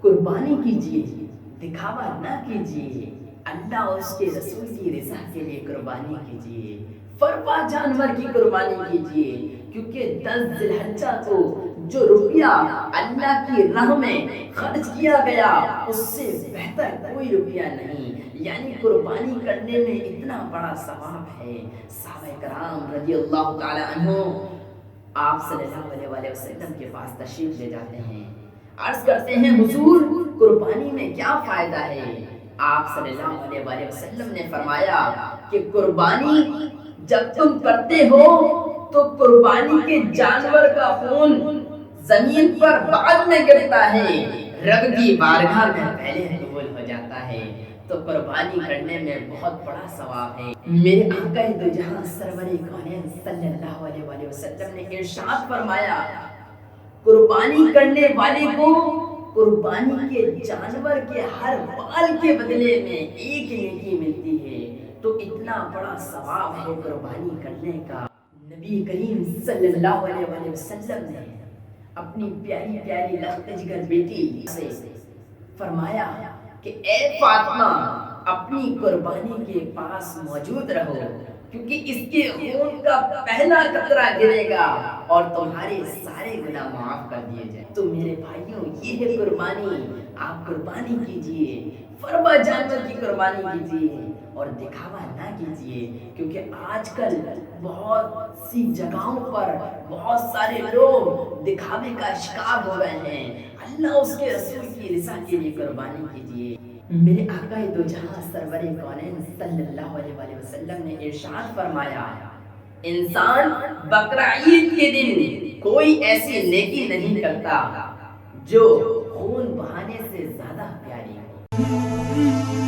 قربانی کیجیے، دکھاوا نہ کیجیے، اللہ اور اس کے رسول کی رضا کے لیے قربانی کیجیے، فرما جانور کی قربانی کیجیے، کیونکہ 10 ذی الحجہ کو جو روپیہ اللہ کی راہ میں خرچ کیا گیا اس سے بہتر کوئی روپیہ نہیں، یعنی قربانی کرنے میں اتنا بڑا ثواب ہے۔ صحابہ کرام رضی اللہ تعالی عنہ آپ صلی اللہ علیہ وآلہ وسلم کے پاس تشریف لے جاتے ہیں، عرض کرتے ہیں حضور قربانی میں کیا فائدہ ہے؟ آپ صلی اللہ علیہ وآلہ وسلم نے فرمایا کہ قربانی جب تم کرتے ہو تو قربانی کے جانور کا خون زمین پر بعد میں گرتا ہے، رب کی بارگاہ میں پہلے قبول ہو جاتا ہے۔ تو قربانی کرنے میں بہت بڑا ثواب ہے۔ میرے آقا دو جہاں سرور کونین صلی اللہ علیہ وآلہ وسلم نے ارشاد فرمایا قربانی کرنے والے کو قربانی کے جانور کے ہر بال کے بدلے میں ایک نیکی ملتی ہے۔ تو اتنا بڑا ثواب ہے قربانی کرنے کا۔ نبی کریم صلی اللہ علیہ وآلہ وسلم نے اپنی پیاری پیاری لخت جگر بیٹی سے فرمایا کہ اے فاطمہ اپنی قربانی کے پاس موجود رہو، کیونکہ اس کے خون کا پہلا قطرہ گرے گا اور تمہارے سارے گناہ معاف کر دیے جائیں۔ تو میرے بھائیوں یہ ہے قربانی، آپ قربانی کیجئے، فرما جانور کی قربانی کیجئے اور دکھاوا نہ کیجئے، کیونکہ آج کل بہت سی جگہوں پر بہت سارے لوگ دکھاوے کا شکار ہو رہے ہیں۔ اللہ اس کے رسول کی رضا کے لیے قربانی کیجئے۔ میرے آقا دو جہاں سرور کونین صلی اللہ علیہ وآلہ وسلم نے ارشاد فرمایا انسان بقرہ عید کے دن کوئی ایسی نیکی نہیں کرتا جو خون بہانے سے زیادہ پیاری ہو۔